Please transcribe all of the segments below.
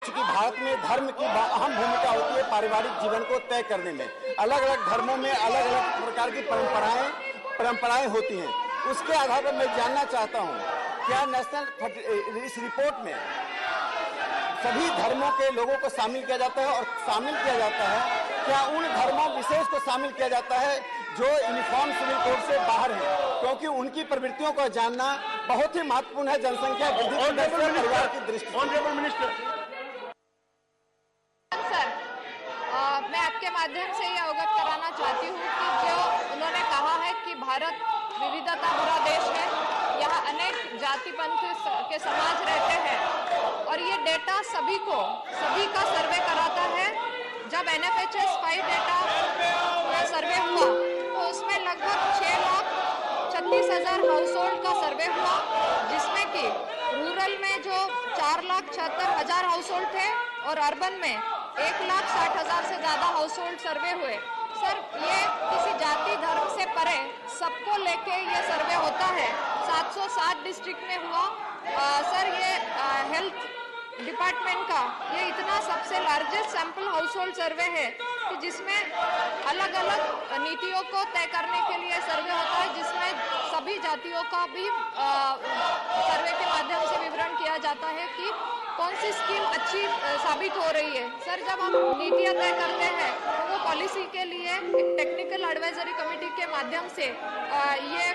चूंकि भारत में धर्म की अहम भूमिका होती है पारिवारिक जीवन को तय करने में। अलग अलग धर्मों में अलग अलग प्रकार की परंपराएं होती हैं। उसके आधार पर मैं जानना चाहता हूं, क्या नेशनल इस रिपोर्ट में सभी धर्मों के लोगों को शामिल किया जाता है, और शामिल किया जाता है क्या उन धर्मों विशेष को शामिल किया जाता है जो यूनिफॉर्म सिविल कोड से बाहर है, क्योंकि उनकी प्रवृत्तियों को जानना बहुत ही महत्वपूर्ण है जनसंख्या वृद्धि की दृष्टि से, परिवार की दृष्टि से। ऑनरेबल मिनिस्टर सर, मैं आपके माध्यम से ये अवगत कराना चाहती हूँ कि जो उन्होंने कहा है कि भारत विविधता भरा देश है, यहाँ अनेक जाति पंथ के समाज रहते हैं, और ये डेटा सभी का सर्वे कराता है। जब NFHS 5 डेटा सर्वे हुआ तो उसमें लगभग 6,36,000 हाउस होल्ड का सर्वे हुआ, जिसमें कि रूरल में जो 4,76,000 हाउस होल्ड थे और अर्बन में 1,60,000 से ज़्यादा हाउस होल्ड सर्वे हुए। सर, ये किसी जाति धर्म से परे सबको लेके ये सर्वे होता है। 707 डिस्ट्रिक्ट में हुआ। सर, ये हेल्थ डिपार्टमेंट का ये इतना सबसे लार्जेस्ट सैंपल हाउस होल्ड सर्वे है कि जिसमें अलग अलग नीतियों को तय करने के लिए सर्वे होता है, जिसमें सभी जातियों का भी सर्वे के माध्यम से विवरण किया जाता है कि कौन सी स्कीम अच्छी साबित हो रही है। सर, जब हम नीतियाँ तय करते हैं तो पॉलिसी के लिए एक टेक्निकल एडवाइजरी कमेटी के माध्यम से ये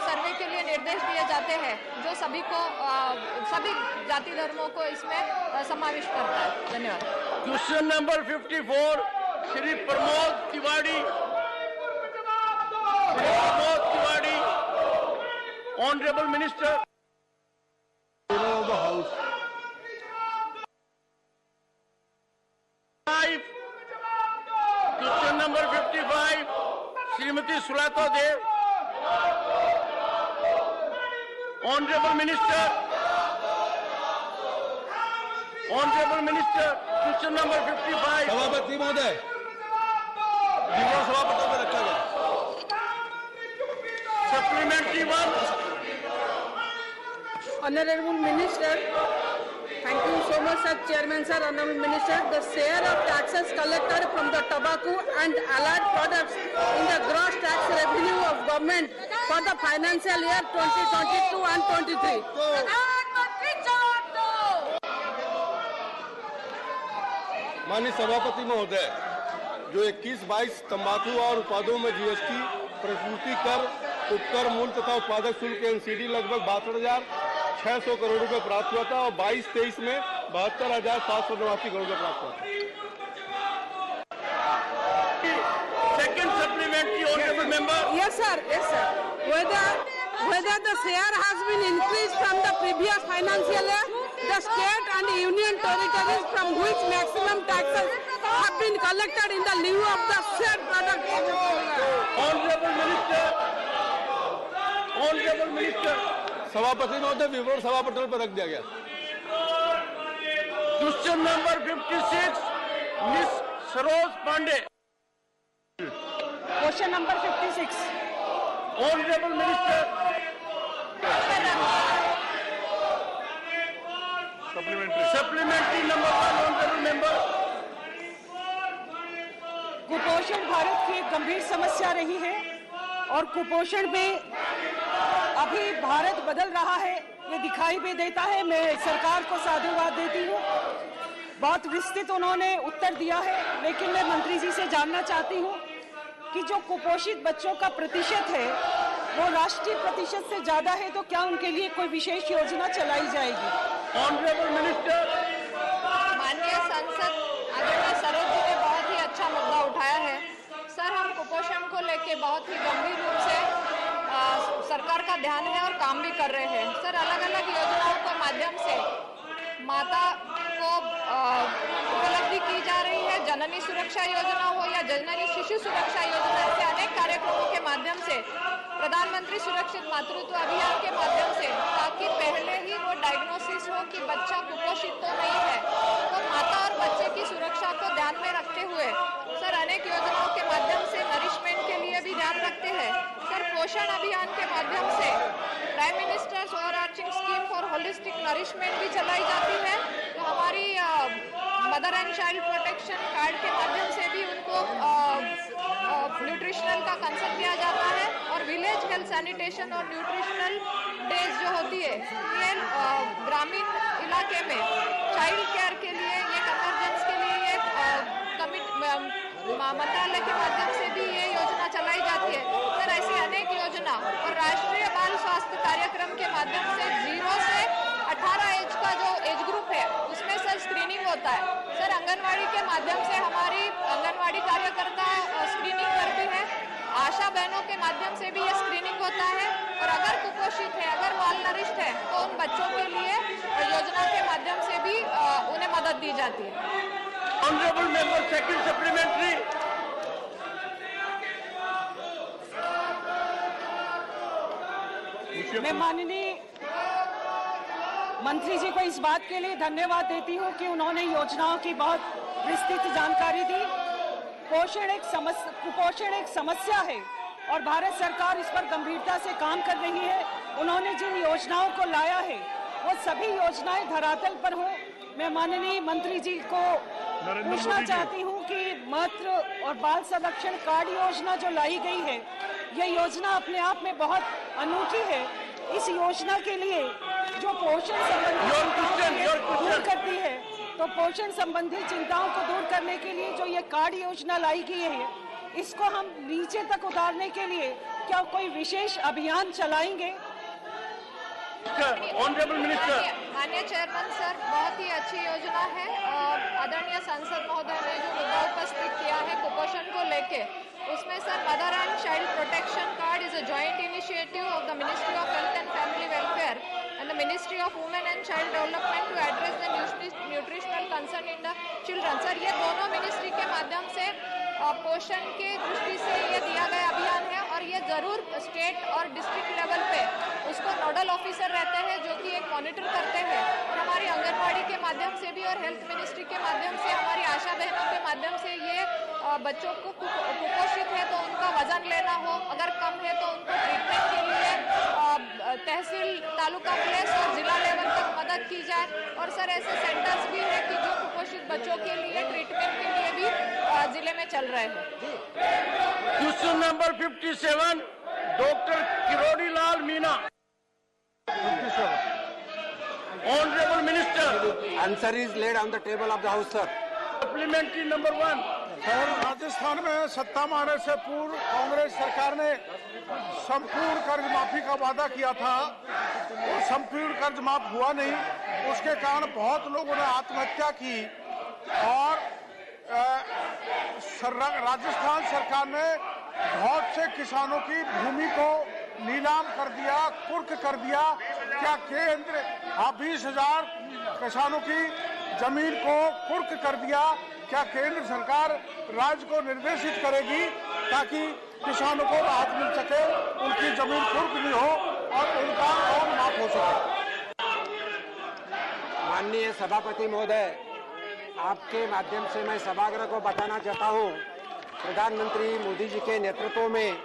सर्वे के लिए निर्देश दिए जाते हैं, जो सभी जाति धर्मों को इसमें समाविष्ट करता है। धन्यवाद। Question number 54 Shri Pramod Tiwari. Honourable minister. Question number 55 Shrimati Sulata Dev. Honourable minister. Honourable minister, question number 55। सभापति महोदय, विवरण सभापति में रखा गया। Supplementary 1। Honorable Minister, thank you so much, sir. Chairman, sir. Honorable Minister, the share of taxes collected from the tobacco and allied products in the gross tax revenue of government for the financial year 2022 and 23. माननीय सभापति महोदय, जो 21-22 तंबाकू और उत्पादों में GST, प्रतिपूर्ति कर, उपकर मूल्य तथा उत्पादक शुल्क NCD लगभग 62,600 करोड़ रुपए प्राप्त हुआ था, और 22-23 में 72,789 करोड़ रुपए प्राप्त हुआ था। Second supplementary honourable member. Yes, sir. Yes, sir. Whether the share has been increased from the previous financial year, the state and union territories from which maximum taxes have been collected in the lieu of the said products. Honourable minister. Honourable minister. सभापति महोदय, विवरण सभापटल पर रख दिया गया। Question number 56 miss Saroj Pande. Question number 56. Honourable minister. Supplementary number 1 honourable member. कुपोषण भारत की एक गंभीर समस्या रही है, और कुपोषण में अभी भारत बदल रहा है, ये दिखाई भी देता है। मैं सरकार को साधुवाद देती हूँ, बहुत विस्तृत उन्होंने उत्तर दिया है, लेकिन मैं मंत्री जी से जानना चाहती हूँ कि जो कुपोषित बच्चों का प्रतिशत है वो राष्ट्रीय प्रतिशत से ज्यादा है, तो क्या उनके लिए कोई विशेष योजना चलाई जाएगी? Honourable minister. माननीय सांसद आदरणीय सरोज जी ने बहुत ही अच्छा मुद्दा उठाया है। सर, हम कुपोषण को लेके बहुत ही गंभीर रूप से सरकार का ध्यान है और काम भी कर रहे हैं। सर, अलग अलग योजनाओं के माध्यम से माता को उपलब्धि की जा रही है। जननी सुरक्षा योजना हो या जननी शिशु सुरक्षा योजना, ऐसे अनेक कार्यक्रमों के माध्यम से, प्रधानमंत्री सुरक्षित मातृत्व अभियान के माध्यम से, ताकि पहले ही वो डायग्नोसिस हो कि बच्चा कुपोषित तो नहीं है, तो माता और बच्चे की सुरक्षा को ध्यान में रखते हुए सर अनेक योजनाओं के माध्यम से नरिशमेंट के लिए भी ध्यान रखते हैं। सर, पोषण अभियान के माध्यम से prime ministers overarching scheme for holistic nourishment भी चलाई जाती है। तो हमारी mother and child protection card के माध्यम से भी उनको न्यूट्रिशनल का कंसर्न दिया जाता है। और विलेज हेल्थ सैनिटेशन और न्यूट्रिशनल डेज जो होती है, ये ग्रामीण इलाके में चाइल्ड केयर के लिए, ये कन्वर्जेंस के लिए ये मंत्रालय के माध्यम से भी ये योजना चलाई जाती है। सर, ऐसी अनेक योजना और राष्ट्रीय बाल स्वास्थ्य कार्यक्रम के माध्यम से 0 से 18 एज का जो एज ग्रुप है उसमें सर स्क्रीनिंग होता है। सर, आंगनवाड़ी के माध्यम से हमारी आंगनवाड़ी कार्यकर्ता स्क्रीनिंग करती है, आशा बहनों के माध्यम से भी ये स्क्रीनिंग होता है। और अगर कुपोषित है, अगर मालनरिश्ड है, तो उन बच्चों के लिए योजना के माध्यम से भी उन्हें मदद दी जाती है। Honourable member second supplementary. मैं माननीय मंत्री जी को इस बात के लिए धन्यवाद देती हूं कि उन्होंने योजनाओं की बहुत विस्तृत जानकारी दी। कुपोषण एक समस्या है और भारत सरकार इस पर गंभीरता से काम कर रही है। उन्होंने जिन योजनाओं को लाया है वो सभी योजनाएं धरातल पर हों। मैं माननीय मंत्री जी को पूछना चाहती हूं कि मातृ और बाल संरक्षण कार्ड योजना जो लाई गई है, यह योजना अपने आप में बहुत अनूठी है। इस योजना के लिए जो पोषण संबंधी दूर करती है, तो पोषण संबंधी चिंताओं को दूर करने के लिए जो ये कार्ड योजना लाई गई है, इसको हम नीचे तक उतारने के लिए क्या कोई विशेष अभियान चलाएंगे? Honourable minister. माननीय चेयरमैन सर, बहुत ही अच्छी योजना है। आदरणीय सांसद महोदय ने जो मुद्दा उपस्थित किया है कुपोषण को लेके, उसमें sir mother and child protection card is a joint initiative of the ministry of health and family welfare and the ministry of women and child development to address the nutritional concern in the children. Sir, ये दोनों ministry के माध्यम से पोषण के दृष्टि से ये दिया गया अभियान है और ये जरूर स्टेट और डिस्ट्रिक्ट लेवल पे उसको नोडल ऑफिसर रहते हैं जो कि एक मॉनिटर करते हैं। और हमारी आंगनवाड़ी के माध्यम से भी और हेल्थ मिनिस्ट्री के माध्यम से, हमारी आशा बहनों के माध्यम से ये बच्चों को कुपोषित है तो उनका वजन लेना हो, अगर कम है तो उनको ट्रीटमेंट के लिए तहसील, तालुका प्लेस और जिला लेवल तक मदद की जाए। और सर, ऐसे सेंटर्स भी है कि जो कुपोषित बच्चों के लिए ट्रीटमेंट के लिए भी जिले में चल रहे हैं। Question number 57, doctor Kirori Lal Meena. Honorable Minister. Answer is laid on the table of the House, sir. Supplementary number 1. Sir, Rajasthan में सत्ता में आने से पूर्व कांग्रेस सरकार ने संपूर्ण कर्ज माफी का वादा किया था और संपूर्ण कर्ज माफ हुआ नहीं। उसके कारण बहुत लोगों ने आत्महत्या की और राजस्थान सरकार ने बहुत से किसानों की भूमि को नीलाम कर दिया, कुर्क कर दिया। क्या केंद्र 20,000 किसानों की जमीन को कुर्क कर दिया? क्या केंद्र सरकार राज्य को निर्देशित करेगी ताकि किसानों को राहत मिल सके, उनकी जमीन कुर्क नहीं हो और उनका लोन माफ हो सके? माननीय सभापति महोदय, आपके माध्यम से मैं सभागृह को बताना चाहता हूँ, प्रधानमंत्री मोदी जी के नेतृत्व में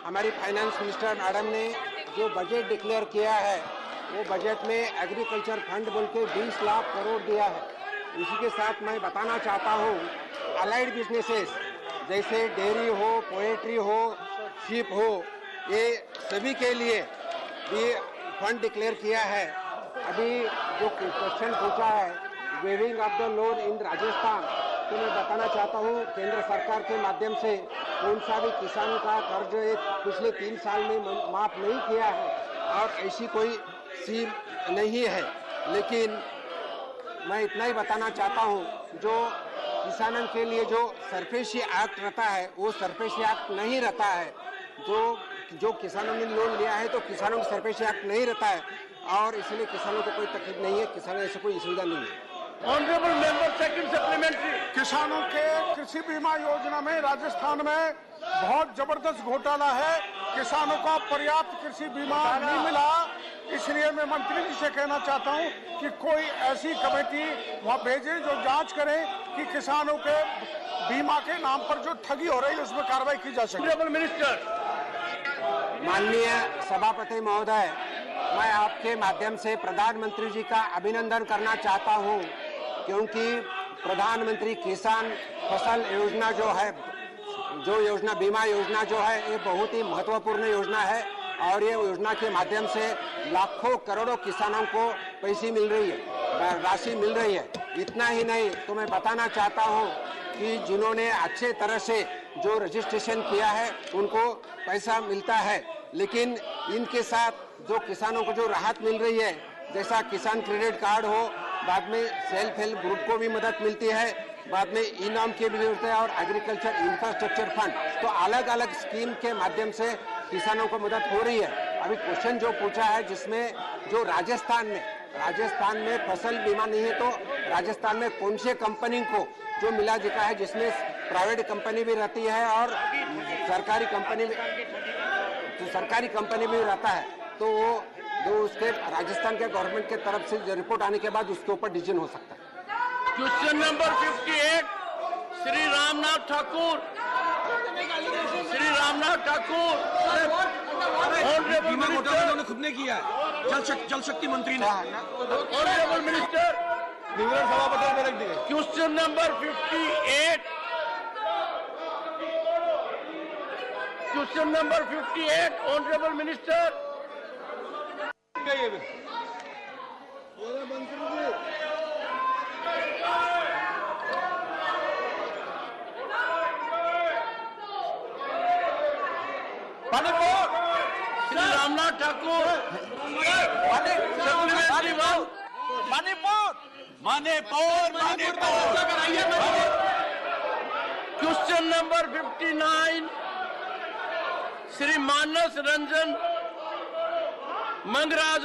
हमारी फाइनेंस मिनिस्टर मैडम ने जो बजट डिक्लेयर किया है, वो बजट में एग्रीकल्चर फंड बोल के 20 लाख करोड़ दिया है। इसी के साथ मैं बताना चाहता हूँ, अलाइड बिजनेसेस जैसे डेयरी हो, पोएट्री हो, शिप हो, ये सभी के लिए भी फंड डिक्लेयर किया है। अभी जो क्वेश्चन पूछा है waiving of the loan in Rajasthan, तो मैं बताना चाहता हूँ केंद्र सरकार के माध्यम से कौन सा भी किसान का कर्ज पिछले 3 साल में माफ नहीं किया है और ऐसी कोई स्कीम नहीं है। लेकिन मैं इतना ही बताना चाहता हूँ, जो किसानों के लिए जो सरफेसी एक्ट रहता है वो सरफेसी एक्ट नहीं रहता है। जो किसानों ने लोन लिया है तो किसानों को सरफेसी एक्ट नहीं रहता है और इसलिए किसानों को कोई तकलीफ नहीं है, किसानों ऐसे कोई सुविधा नहीं है। Honourable member second supplementary. किसानों के कृषि बीमा योजना में राजस्थान में बहुत जबरदस्त घोटाला है। किसानों को पर्याप्त कृषि बीमा नहीं मिला, इसलिए मैं मंत्री जी से कहना चाहता हूं कि कोई ऐसी कमेटी वहां भेजे जो जांच करे कि किसानों के बीमा के नाम पर जो ठगी हो रही है उसमें कार्रवाई की जा सके। Honourable minister. माननीय सभापति महोदय, मैं आपके माध्यम से प्रधानमंत्री जी का अभिनंदन करना चाहता हूं, क्योंकि प्रधानमंत्री किसान फसल योजना जो है, जो योजना बीमा योजना जो है, ये बहुत ही महत्वपूर्ण योजना है और ये योजना के माध्यम से लाखों करोड़ों किसानों को पैसे मिल रही है, राशि मिल रही है। इतना ही नहीं तो मैं बताना चाहता हूँ कि जिन्होंने अच्छे तरह से जो रजिस्ट्रेशन किया है उनको पैसा मिलता है, लेकिन इनके साथ जो किसानों को जो राहत मिल रही है, जैसा किसान क्रेडिट कार्ड हो, बाद में सेल्फ हेल्प ग्रुप को भी मदद मिलती है, बाद में इनाम के भी मिलते हैं और एग्रीकल्चर इंफ्रास्ट्रक्चर फंड, तो अलग अलग स्कीम के माध्यम से किसानों को मदद हो रही है। अभी क्वेश्चन जो पूछा है जिसमें जो राजस्थान में फसल बीमा नहीं है, तो राजस्थान में कौन से कंपनी को जो मिला जिका है, जिसमें प्राइवेट कंपनी भी रहती है और सरकारी कंपनी भी रहता है, तो वो जो उसके राजस्थान के गवर्नमेंट के तरफ से जो रिपोर्ट आने के बाद उसके ऊपर डिसीजन हो सकता है। Question number 58 Shri Ramnath Thakur. बीमा घोटाला उन्होंने खुद ने किया है, जल शक्ति मंत्री ने। ऑनरेबल मिनिस्टर, विवरण सभापति में रख दिए। Question number 58, question number 58 honourable minister. Manipur, Shri Ramnath Thakur. Supplementary one. Question number 59 Shri Manas Ranjan Mangaraj.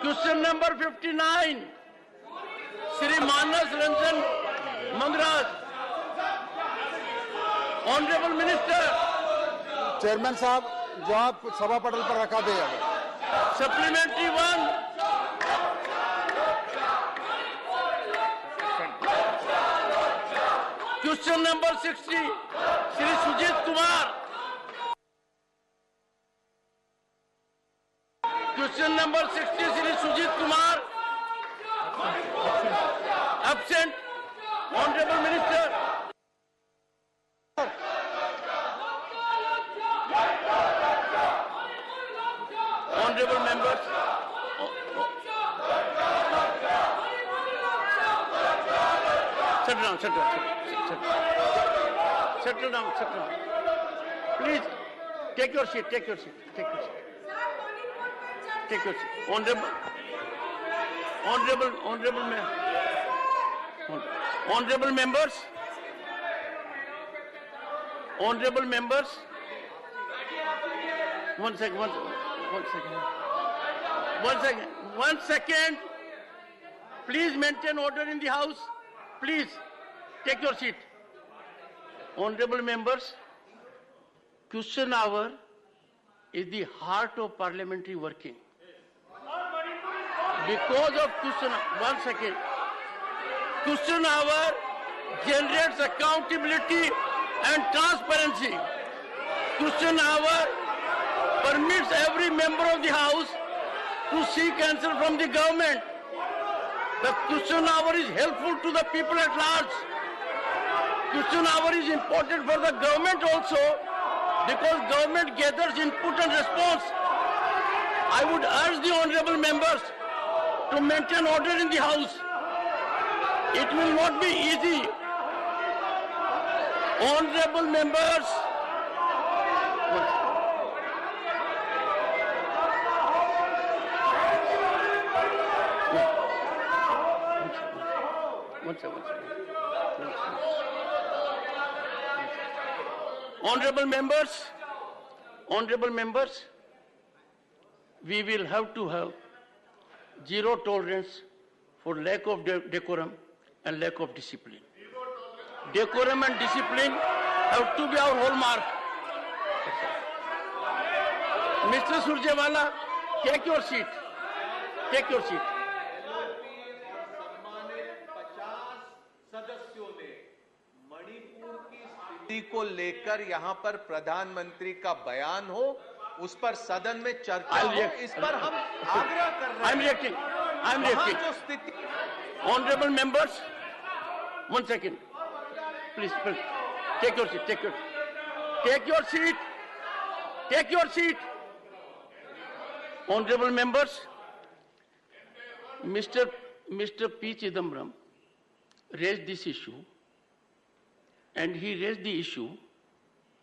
Question number 59 Shri Manas Ranjan Mangaraj. Honourable minister. Chairman साहब, जवाब सभा पटल पर रखा दे। Supplementary one. Question number 60 Shri Sujeet Kumar. Question number 60 Shri Sujeet Kumar. Absent. Honourable minister. Honourable members, settle down. Please take your seat. Honorable members. One second. Please maintain order in the house. Please take your seat. Honorable members, question hour is the heart of parliamentary working. Because of question hour generates accountability and transparency. Question hour permits every member of the house to seek answer from the government. The question hour is helpful to the people at large. Question hour is important for the government also, because government gathers input and response. I would urge the honorable members to maintain order in the house. It will not be easy. Honorable members, Honorable members, we will have to have zero tolerance for lack of decorum and lack of discipline. Decorum and discipline have to be our hallmark. Mr. Surjewala, take your seat. Take your seat. को लेकर यहां पर प्रधानमंत्री का बयान हो उस पर सदन में चर्चा हो, इस पर हम आग्रह कर रहे हैं। I'm reacting. जो स्थिति Honorable members, 1 second. Please, take your seat. Take your seat. Honorable members, Mr. P. Chidambaram raised this issue, and he raised the issue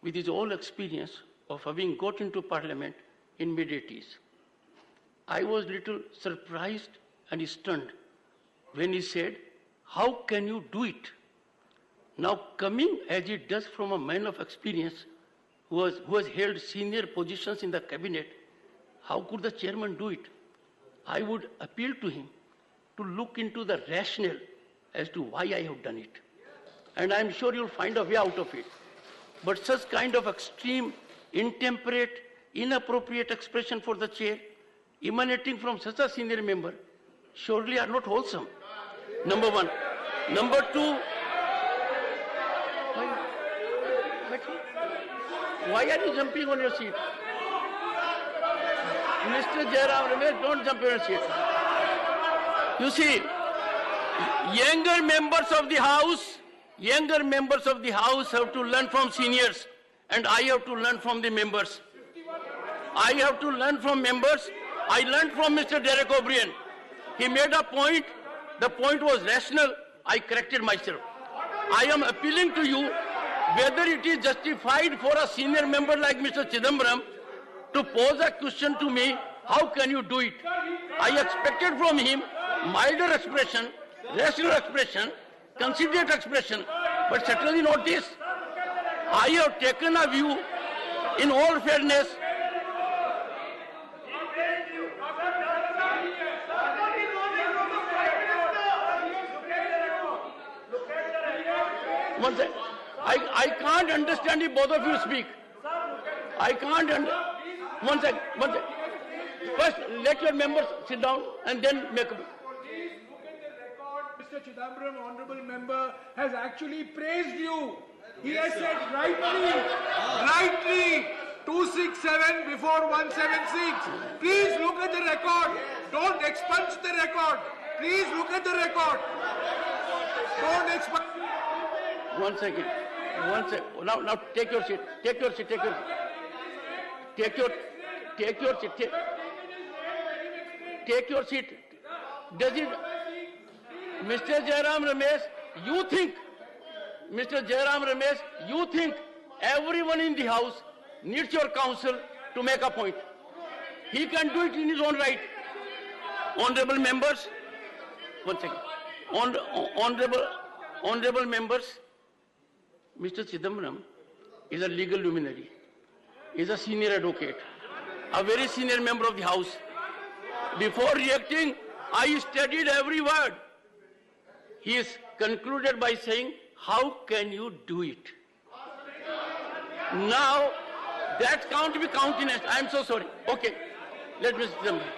with his whole experience of having got into parliament in mid-80s. I was little surprised and stunned when he said, how can you do it? Now, coming as it does from a man of experience who has held senior positions in the cabinet, how could the chairman do it? I would appeal to him to look into the rationale as to why I have done it. And I'm sure you'll find a way out of it. But such kind of extreme, intemperate, inappropriate expression for the chair, emanating from such a senior member, surely are not wholesome. Number one. Number two, why are you jumping on your seat? Mr. Jairam Ramesh, don't jump on your seat. You see, younger members of the House have to learn from seniors, and I have to learn from the members. I have to learn from members. I learned from Mr. Derek O'Brien. He made a point. The point was rational. I corrected myself. I am appealing to you whether it is justified for a senior member like Mr. Chidambaram to pose a question to me, how can you do it? I expected from him milder expression, rational expression, considerate expression, but certainly not this. I have taken a view in all fairness. One second. I can't understand if both of you speak. I can't One second. First, let your members sit down and then make a... Please look at the record. Mr. Chidambaram, honorable member, has actually praised you. He has said rightly, 267 before 176. Please look at the record. Don't expunge the record. Please look at the record. Don't expunge. 1 second. Now take your seat. Take your seat. Take your seat. Does it, Mr. Jairam Ramesh, you think everyone in the House needs your counsel to make a point? He can do it in his own right. Honorable members, 1 second. Honorable members, Mr. Chidambaram is a legal luminary. He is a senior advocate, a very senior member of the House. Before reacting, I studied every word. He is concluded by saying, how can you do it? Now, that can't be countenanced. I am so sorry. Okay, let Mr. Chidambaram.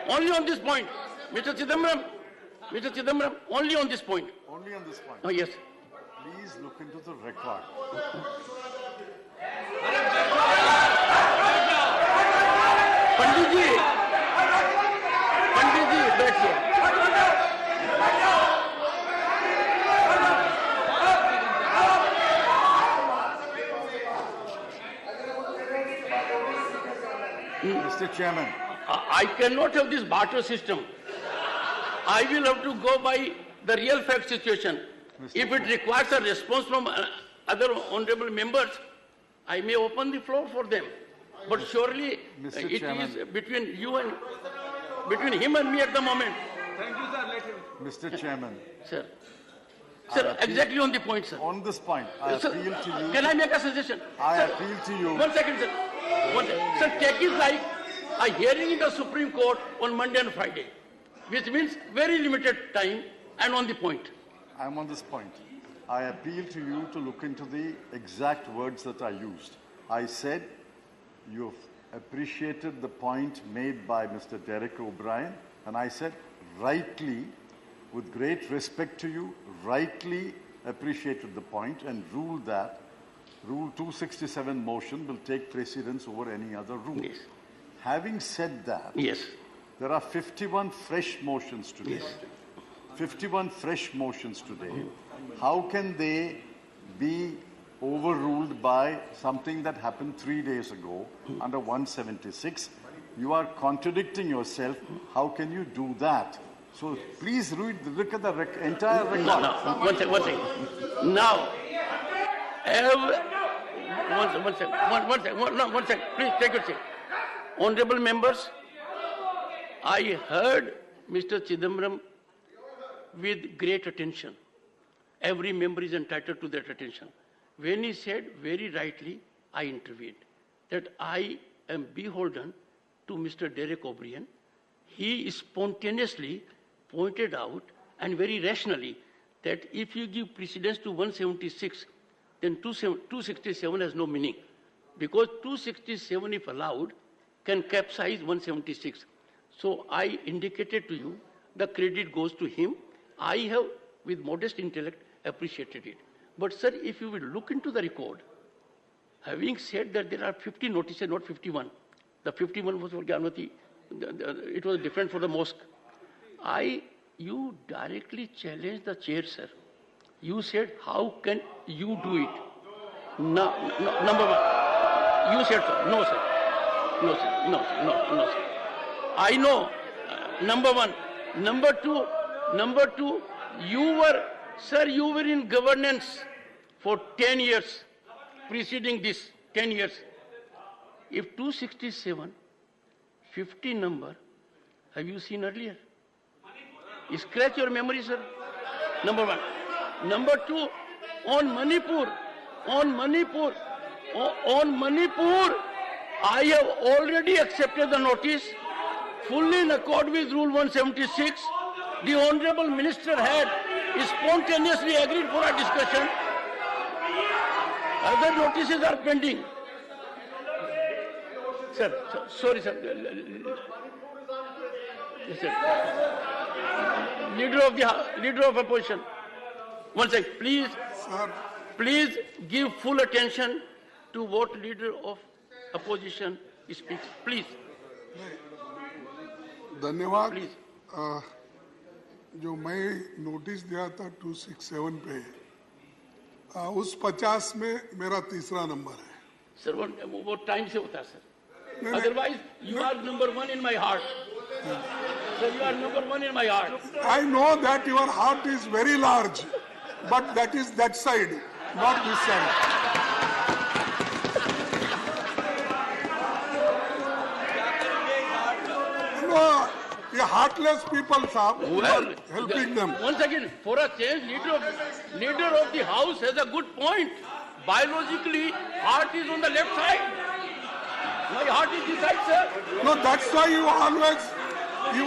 Only on this point. Mr. Chidambaram, only on this point. Only on this point? Oh, yes. Please look into the record. Pandit ji, बैठिए. Mr. Chairman. I cannot have this barter system. I will have to go by the real fact situation. If it requires a response from other honorable members, I may open the floor for them. But surely it is between him and me at the moment. Thank you, sir. Let him. Mr. Chairman. Sir, exactly on the point, sir. On this point, I appeal to you. Can I make a suggestion? I appeal to you. 1 second, sir. Sir, take it like a hearing in the Supreme Court on Monday and Friday, which means very limited time and on the point. I'm on this point. I appeal to you to look into the exact words that I used. I said you've appreciated the point made by Mr. Derek O'Brien, and I said rightly, with great respect to you, rightly appreciated the point and ruled that Rule 267 motion will take precedence over any other rule. Yes. Having said that, Yes. there are 51 fresh motions today. Yes. 51 fresh motions today. How can they be overruled by something that happened 3 days ago under 176? You are contradicting yourself. How can you do that? So please look at the entire record. No, one second. Now, one second. Please take your seat. Honorable members, I heard Mr. Chidambaram with great attention. Every member is entitled to that attention. When he said very rightly, I intervened, that I am beholden to Mr. Derek O'Brien. He spontaneously pointed out, and very rationally, that if you give precedence to 176, then 267 has no meaning. Because 267, if allowed, can capsize 176. So I indicated to you, the credit goes to him. I have, with modest intellect, appreciated it. But sir, if you will look into the record, having said that there are 50 notices, not 51. The 51 was for Gyanmati. It was different for the mosque. You directly challenged the chair, sir. You said, how can you do it? No, number one. You said so. No, sir. No, sir. No, sir. I know. Number one. Number two, you were in governance for 10 years, preceding this, 10 years. If 267, 50 number, have you seen earlier? Scratch your memory, sir. Number one. Number two, on Manipur, I have already accepted the notice, fully in accord with Rule 176. The Honorable Minister had spontaneously agreed for a discussion. Other notices are pending. Sir, sorry, sir. Yes, sir. Leader of opposition. One second, please. Sir. Please give full attention to what Leader of Opposition speaks. Please. धन्यवाद. Please. जो मैं notice दिया था 267 पे, उस 50 में मेरा तीसरा नंबर है. सर वो टाइम से होता है sir. Otherwise, you are number one in my heart. Sir, you are number one in my heart. I know that your heart is very large, but that is that side, not this side. No, the heartless people, sir, well, helping them. Once again, for a change, leader of the house has a good point. Biologically, heart is on the left side. My heart is this side, sir. No, that's why you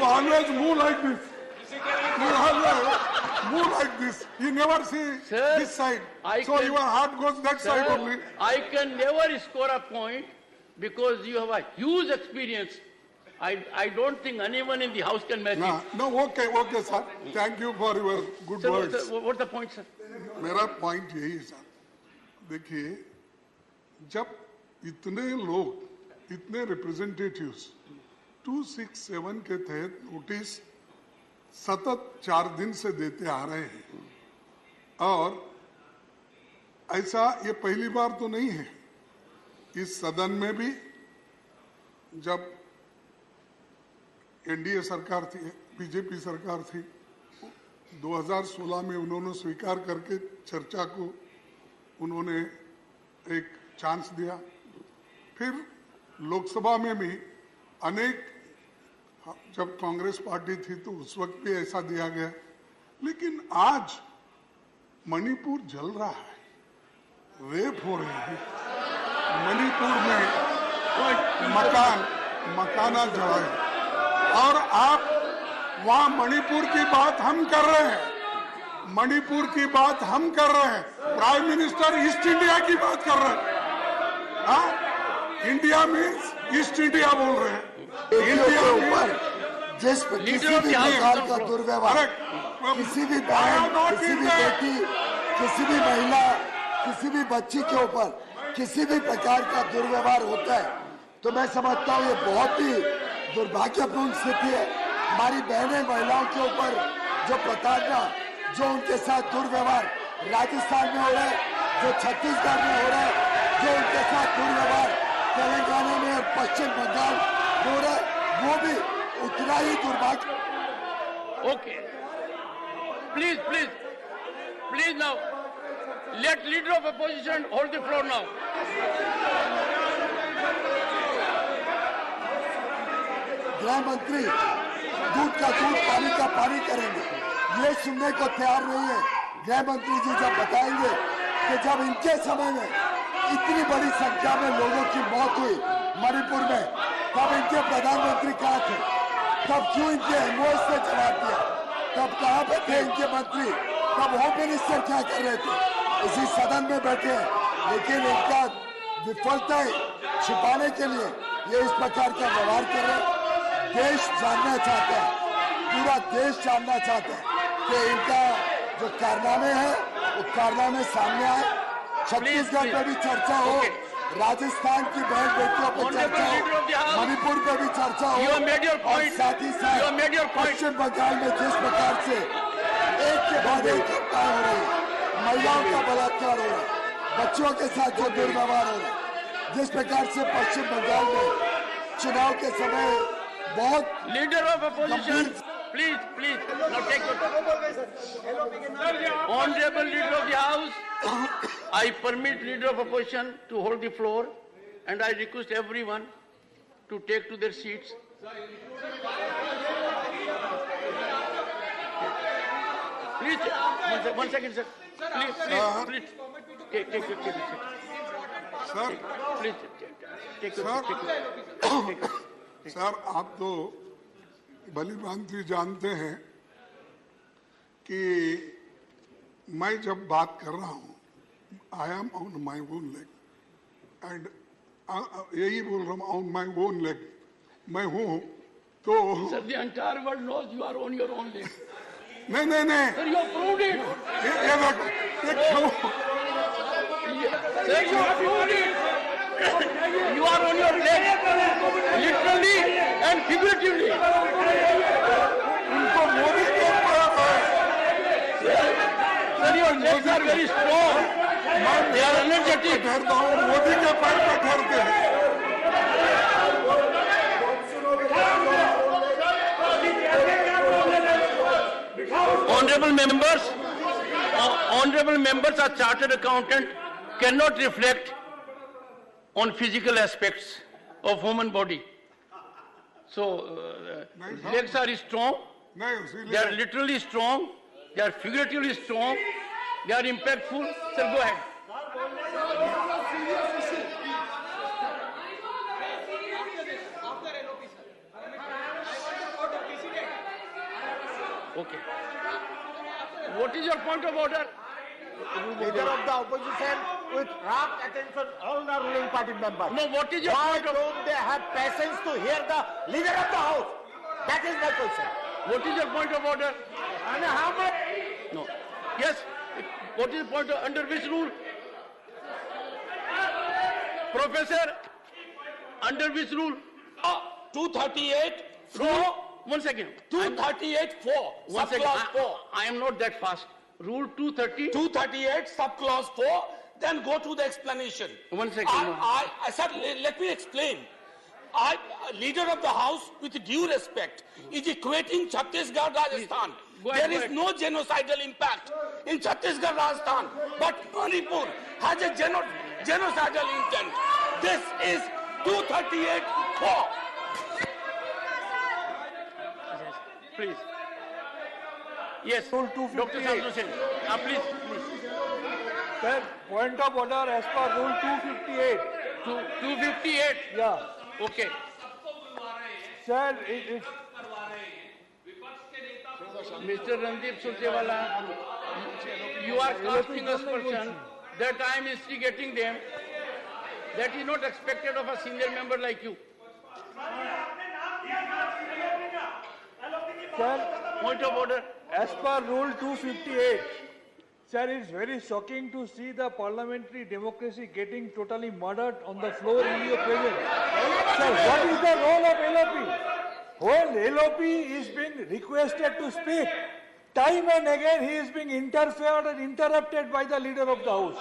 always move like this. You always move like this. You never see sir, this side. So your heart goes that side only. I can never score a point because you have a huge experience. I don't think anyone in the house can match it. No, okay, sir. Thank you for your good sir, words. What's the point, sir? मेरा point यही है sir. देखिए, जब इतने लोग, इतने representatives 267 के तहत नोटिस सतत 4 दिन से देते आ रहे हैं, और ऐसा ये पहली बार तो नहीं है. इस सदन में भी जब एनडीए सरकार थी, बीजेपी सरकार थी, 2016 में उन्होंने स्वीकार करके चर्चा को उन्होंने एक चांस दिया. फिर लोकसभा में भी अनेक, जब कांग्रेस पार्टी थी तो उस वक्त भी ऐसा दिया गया. लेकिन आज मणिपुर जल रहा है, रेप हो रहे हैं, मणिपुर में मकाना जला है, और आप वहां मणिपुर की बात हम कर रहे हैं. मणिपुर की बात हम कर रहे हैं. प्राइम मिनिस्टर ईस्ट इंडिया की बात कर रहे हैं. हाँ, इंडिया मीन्स ईस्ट इंडिया बोल रहे हैं. इंडिया के ऊपर जिस किसी भी प्रकार का दुर्व्यवहार, किसी भी बहन, किसी भी बेटी, किसी भी महिला, किसी भी बच्ची के ऊपर किसी भी प्रकार का दुर्व्यवहार होता है तो मैं समझता हूँ ये बहुत ही दुर्भाग्यपूर्ण स्थिति है। हमारी बहनें महिलाओं के ऊपर जो प्रताड़ना, जो उनके साथ दुर्व्यवहार राजस्थान में हो रहा है, जो छत्तीसगढ़ में हो रहा है, जो उनके साथ दुर्व्यवहार तेलंगाना में और पश्चिम बंगाल में हो रहा है, वो भी उतना ही दुर्भाग्य। Okay. Please now. Let leader of opposition hold the floor now. गृह मंत्री दूध का दूध पानी का पानी करेंगे, ये सुनने को तैयार नहीं है। गृह मंत्री जी जब बताएंगे कि जब इनके समय में इतनी बड़ी संख्या में लोगों की मौत हुई मणिपुर में, तब इनके प्रधानमंत्री कहाँ थे? तब क्यों इनके एमओएस से जवाब दिया? तब कहाँ पे थे इनके मंत्री? तब होम मिनिस्टर क्या कर रहे थे? इसी सदन में बैठे हैं, लेकिन इनका विफलताएं छिपाने के लिए ये इस प्रकार का व्यवहार कर रहे हैं। देश जानना चाहता है, पूरा देश जानना चाहता है कि इनका जो कारनामे हैं वो कारनामे सामने आए। छत्तीसगढ़ पे भी चर्चा हो, राजस्थान की बहन बेटियों पर चर्चा हो, मणिपुर पे भी चर्चा हो, और साथ ही साथ पश्चिम बंगाल में जिस प्रकार से एक के बाद एक घटनाएं हो रही है, महिलाओं का बलात्कार हो रहा है, बच्चों के साथ जो दुर्व्यवहार हो रहा है, जिस प्रकार से पश्चिम बंगाल में चुनाव के समय बहुत leader of opposition, please now take your honorable leader of the house. I permit leader of opposition to hold the floor, and I request everyone to take to their seats. Please, one second, sir. Please. Take your seat. Sir, Please, take your seat. Sir, आप तो भली भांति जानते हैं कि मैं जब बात कर रहा हूँ, I am on my own leg and यही बोल रहा हूँ, ऑन माई ओन लेग मैं हूँ, तो Sir, the entire world knows you are on your own leg. नहीं Sir, you have proved it. ये क्यों? Sir, you have proved it. You are on your leg, literally and figuratively. उनको मोदी के Sir, your legs are very strong. They are energetic. ठहरता हूँ, मोदी के पैर पर ठहरते हैं। Honorable members, a chartered accountant cannot reflect on physical aspects of human body. So, legs are strong, they are literally strong, they are figuratively strong, they are impactful. Sir, go ahead. Okay. What is your point of order? Leader of the opposition with rapt attention all the ruling party members. No, what is your Why point of order? don't they have patience to hear the leader of the house? That is my question. What is your point of order? And how much? No. Yes. What is the point of, under which rule? Professor, under which rule? 238 Rule, one second. 238 4. One second. Subclause 4. I am not that fast. Rule 230. 238 subclause 4. Then go to the explanation. One second. Sir, let me explain. Leader of the house, with due respect, is equating Chhattisgarh, Rajasthan. There is no genocidal impact in Chhattisgarh, Rajasthan, but Manipur has a genocidal intent. This is 238 4. Please. Yes, Dr. Sanjay, please. Sir, point of order as per rule 258. 258? Yeah. Okay. Sir, Mr. Randeep Surjewala, you are casting aspersion that I am instigating them. That is not expected of a senior member like you. Sir, point of order. As per rule 258, Sir, it's very shocking to see the parliamentary democracy getting totally murdered on the floor in your presence. Sir, what is the role of LOP? When LOP is being requested to speak, time and again he is being interfered and interrupted by the leader of the house.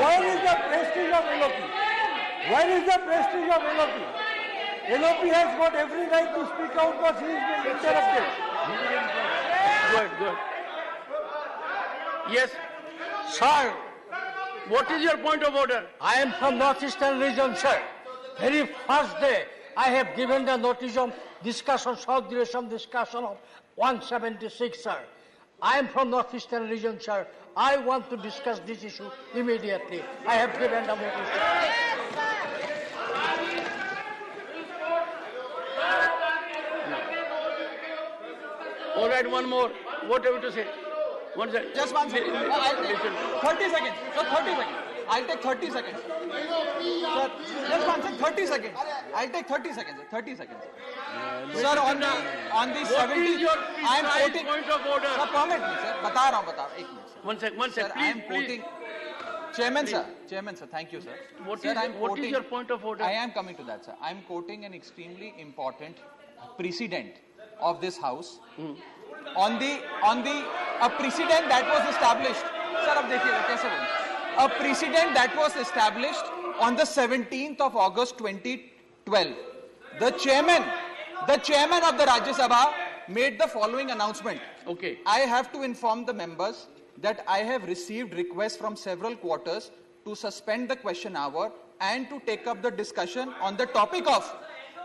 Where is the prestige of LOP? Where is the prestige of LOP? LOP has got every right to speak out, but he is being interrupted. Good. Yes. Sir, What is your point of order? I am from Northeastern region, sir. Very first day, I have given the notice of discussion, short duration discussion of 176, sir. I am from Northeastern region, sir. I want to discuss this issue immediately. I have given the notice. All right, one more. What have you to say? One second. Just one second. I'll take 30 seconds. Sir, 30 seconds. I'll take 30 seconds. Sir, just one second. 30 seconds. I'll take 30 seconds. 30 seconds. Sir, on the 70, I am quoting. Point of order. Sir, permit me, sir. बता रहा हूँ. एक minute, sir. One sec. Sir, I am quoting. Chairman, sir. Thank you, sir. What is your point of order? I am coming to that, sir. I am quoting an extremely important precedent of this house. On the a precedent that was established. Sir, अब देखिए कैसे बोलूं. A precedent that was established on the 17th of August 2012. The chairman of the Rajya Sabha made the following announcement. Okay. I have to inform the members that I have received requests from several quarters to suspend the question hour and to take up the discussion on the topic of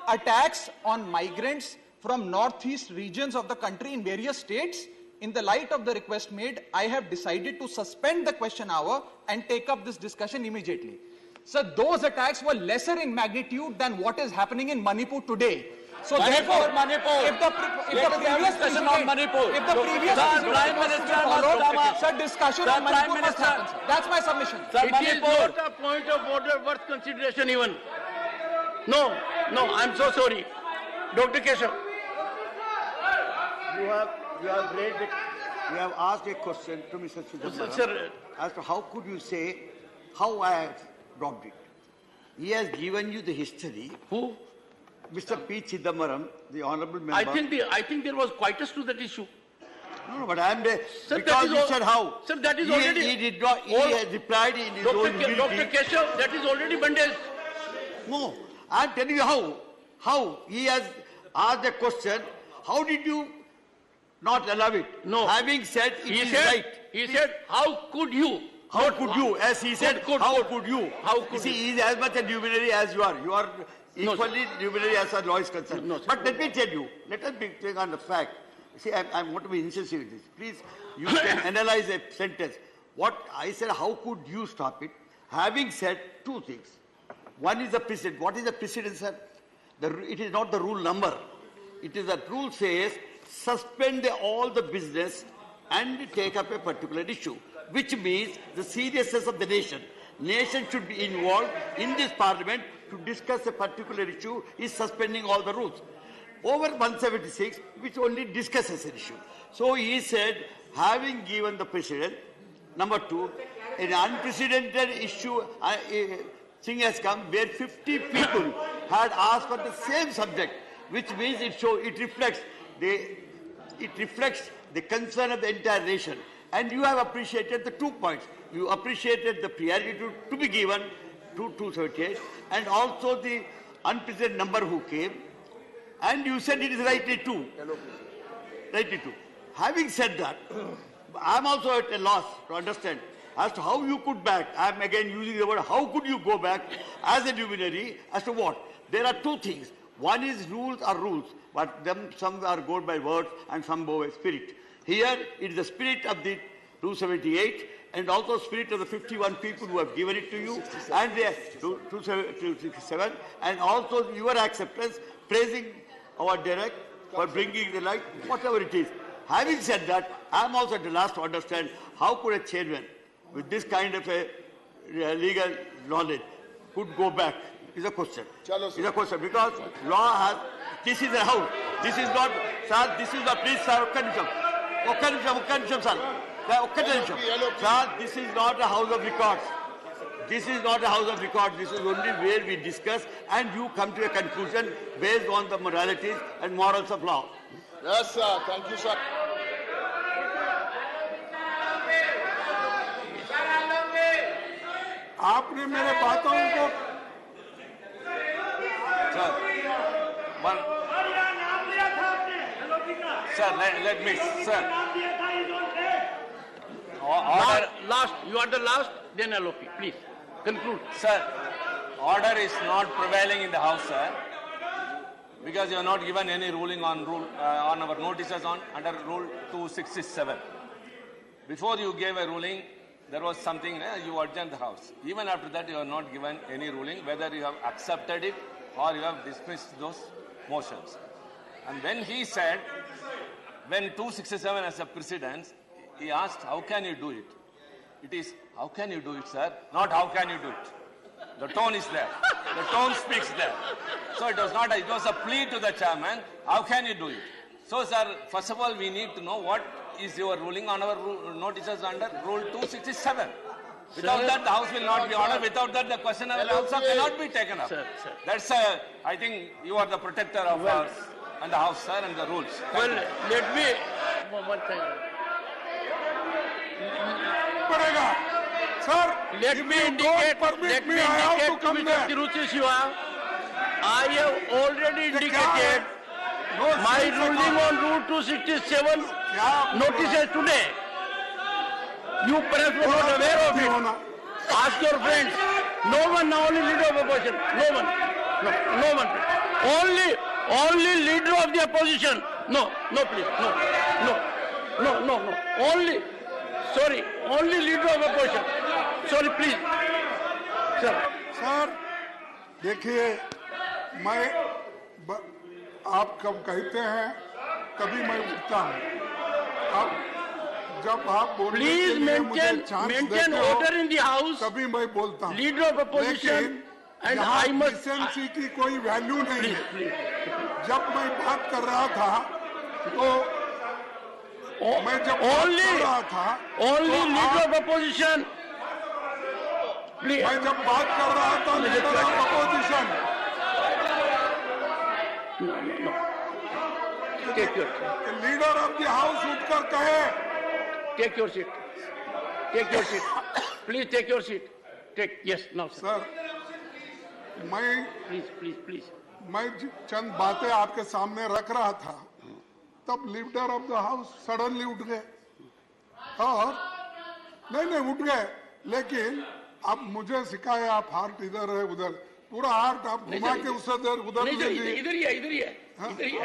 attacks on migrants from northeast regions of the country in various states. In the light of the request made, I have decided to suspend the question hour and take up this discussion immediately. So those attacks were lesser in magnitude than what is happening in Manipur today. So therefore, if the previous discussion on Manipur, if the previous Prime Minister followed, sir, discussion on Manipur must happen, sir. That's my submission. It is not a point of order worth consideration even. No, I'm so sorry. Dr. Keshav. You have asked a question to Mr. Chidambaram Sir, as to how could you say how I have dropped it. He has given you the history. Who? Mr. P. Chidambaram, the honourable member. I think there was quietness to that issue. No, but I am there. Sir, because you said how. Sir, that is already. He did not. He has replied in his own humility. Dr. Keshav, that is already bandaged. No, I am telling you how. How he has asked a question. How did you not allow it? No. Having said it is right. He said, how could you? How could you? As he said, how could you? How could you? See, he is as much a luminary as you are. You are equally luminary as far as law is concerned. No, but let me tell you, let us be clear on the fact. See, I want to be incisive with this. Please, you can analyze a sentence. What I said, how could you stop it? Having said two things. One is the precedent. What is the precedent, sir? It is not the rule number. It is that rule says, suspend all the business and take up a particular issue, which means the seriousness of the nation. Nation should be involved in this parliament to discuss a particular issue, is suspending all the rules. Over 176, which only discusses an issue. So he said, having given the precedent, number two, an unprecedented issue, Singh has come where 50 people had asked for the same subject, which means it reflects the concern of the entire nation. And you have appreciated the 2 points. You appreciated the priority to be given to 278 and also the unprecedented number who came. And you said it is rightly too. Rightly too. Having said that, I am also at a loss to understand as to how you could back. I am again using the word, how could you go back as a luminary as to what? There are two things. One is rules are rules, but some are go by words and some go by spirit. Here, it is the spirit of the 278 and also spirit of the 51 people who have given it to you and the 267 and also your acceptance, praising our Derek for bringing the light, whatever it is. Having said that, I am also at the last to understand how could a chairman with this kind of a legal knowledge could go back is a question. Is a question because law has, this is a house. This is not, sir, this is not, please sir, Sir. Sir, this is not a house of records. This is not a house of records. This is only where we discuss and you come to a conclusion based on the moralities and morals of law. Yes, sir. Thank you, sir. आपने मेरे बातों को Sir, let me, sir. Last, you are the last, then LOP, please. Conclude. Sir, order is not prevailing in the House, sir, because you have not given any ruling on on our notices under Rule 267. Before you gave a ruling, there was something, you adjourned the House. Even after that, you have not given any ruling, whether you have accepted it or you have dismissed those motions. And when he said, when 267 as a precedence, he asked, how can you do it? It is, how can you do it, sir? Not how can you do it. The tone is there. The tone speaks there. So it was not, it was a plea to the chairman, how can you do it? So, sir, first of all, we need to know what is your ruling on our notices under Rule 267. Without that, the House will not be ordered. Without that, the question of also cannot be taken up. That's, I think, you are the protector of us and the House, sir, and the rules. Well, let me, one thing. Sir, let me indicate to Mr. Tiruchi Shiva, I have already indicated my ruling on Rule 267 notices today. You perhaps were not aware of it. Ask your friends. No one, now only leader of opposition. No one. No one. Only leader of the opposition. No, please. No. Only leader of opposition. Sorry, please. Sir, देखिए, मैं आप कब कहते हैं, तभी मैं उठता हूँ. अब जब आप बोलने के लिए मुझे चांस देते हो, order in the house. तभी मैं बोलता हूँ. Leader of opposition and I must. Decency की कोई वैल्यू नहीं है. जब मैं बात कर रहा था, तो मैं जब बात कर रहा था, only leader of opposition. मैं जब बात कर रहा था, leader of opposition. Leader of the house उठकर कहे, Take your seat. Please take your seat. Yes, now, sir. मैं please. मैं चंद बातें आपके सामने रख रहा था, तब leader of the house suddenly उठ गए. और नहीं उठ गए, लेकिन आप मुझे सिखाए, आप हार्ट इधर है उधर, पूरा हार्ट आप घुमा के उधर इधर ही है. नहीं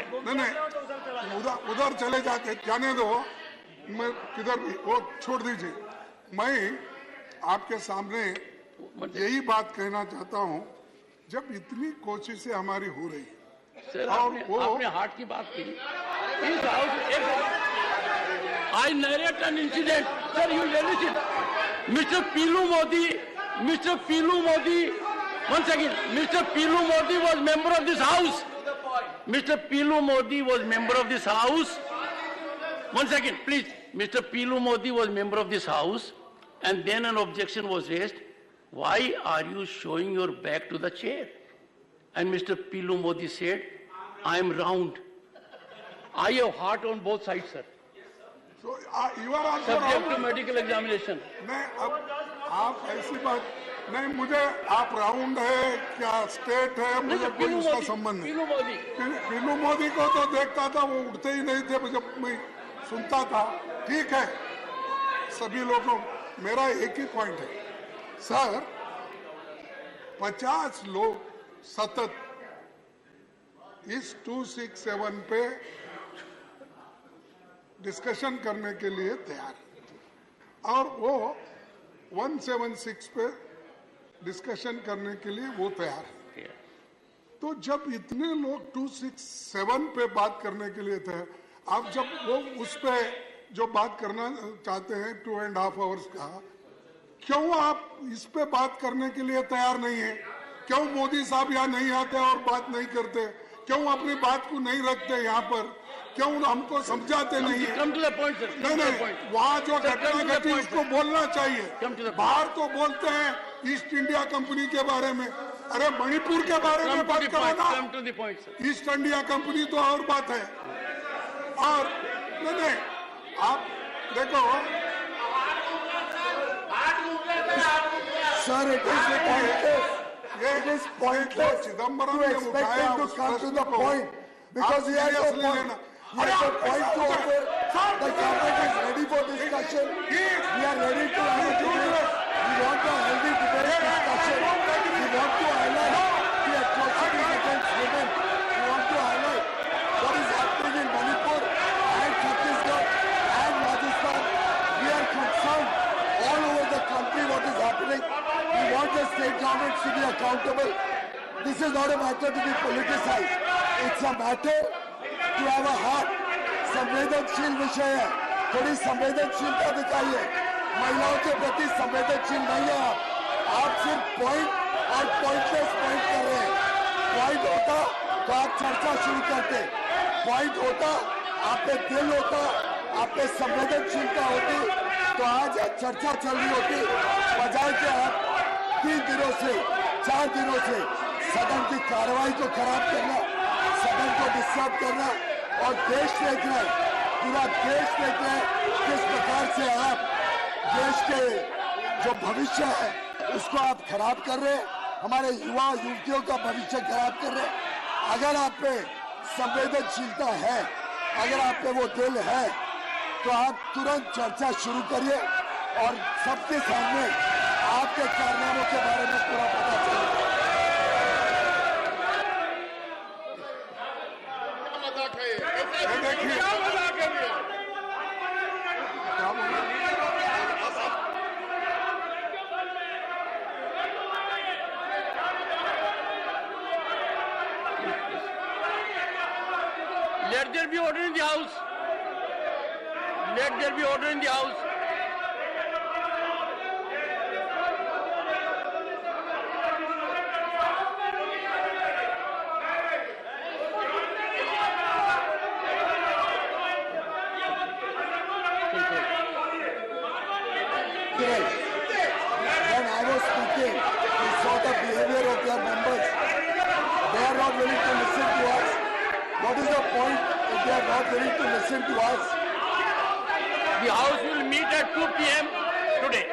उधर चले जाने दो. मैं किधर भी वो छोड़ दीजिए. मैं आपके सामने यही बात कहना चाहता हूं, जब इतनी कोशिशें हमारी हो रही है, आपने हार्ट की बात की. I narrate an incident. Sir, you listen. Mr. Pilu Modi, once again, Mr. Pilu Modi was member of this house. Mr. Pilu Modi was member of this house. Once again, please. Mr. Pilu Modi was member of this house, and then an objection was raised. Why are you showing your back to the chair? And Mr. Pilu Modi said, I am round. I have heart on both sides, sir. So you are also subject to medical examination. नहीं, अब आप ऐसी बात नहीं, मुझे आप round है क्या स्टेट है, मुझे कोई उसका संबंध नहीं. पिलू मोदी को तो देखता था, वो उठते ही नहीं थे जब मैं सुनता था. ठीक है, सभी लोगों, मेरा एक ही पॉइंट है सर. 50 लोग सतत इस 267 पे डिस्कशन करने के लिए तैयार है, और वो 176 पे डिस्कशन करने के लिए वो तैयार है. तो जब इतने लोग 267 पे बात करने के लिए थे, आप जब वो उस पे जो बात करना चाहते हैं 2.5 आवर्स का, क्यों आप इस पे बात करने के लिए तैयार नहीं है? क्यों मोदी साहब यहाँ नहीं आते और बात नहीं करते? क्यों अपनी बात को नहीं रखते यहाँ पर? क्यों हमको समझाते नहीं है? Come to the point, sir. नहीं, वहाँ जो घटना घटी उसको बोलना चाहिए। बाहर तो बोलते हैं ईस्ट इंडिया कंपनी के बारे में, अरे मणिपुर के बारे में बात करो ना। Come to the point, sir. East India company तो और बात है। और नहीं, आप देखो sir, it is pointless to expect him to come to the point because he has no point. He has a point to offer. The government is ready for discussion. We are ready to have a debate. We want a healthy debate discussion. We want to highlight the atrocities against women. We want to highlight what is happening in Manipur and Chhattisgarh and Rajasthan. We are concerned all over the country what is happening. We want the state governments to be accountable. This is not a matter to be politicized. It's a matter to have a heart. संवेदनशील विषय है, थोड़ी संवेदनशीलता दिखाइए। महिलाओं के प्रति संवेदनशील नहीं है आप सिर्फ पॉइंट और पॉइंटलेस पॉइंट कर रहे हैं। पॉइंट होता तो आप चर्चा शुरू करते, पॉइंट होता आप पे दिल होता, आप पे संवेदनशीलता होती तो आज चर्चा चल रही होती, बजाय के आप 3 दिनों से 4 दिनों से सदन की कार्रवाई को खराब करना, सदन को डिस्टर्ब करना और देश देख रहे, पूरा देश देख रहे किस प्रकार से आप देश के जो भविष्य है उसको आप खराब कर रहे हैं, हमारे युवा युवतियों का भविष्य खराब कर रहे हैं। अगर आप पे संवेदनशीलता है, अगर आप पे वो दिल है तो आप तुरंत चर्चा शुरू करिए और सबके सामने आपके कारनामों के बारे में पूरा पता चले। Let there be order in the house. Let there be order in the house. When I was speaking, we saw the behavior of their members. They are not willing to listen to us. What is the point if they are not willing to listen to us? The house will meet at 2 p.m. today.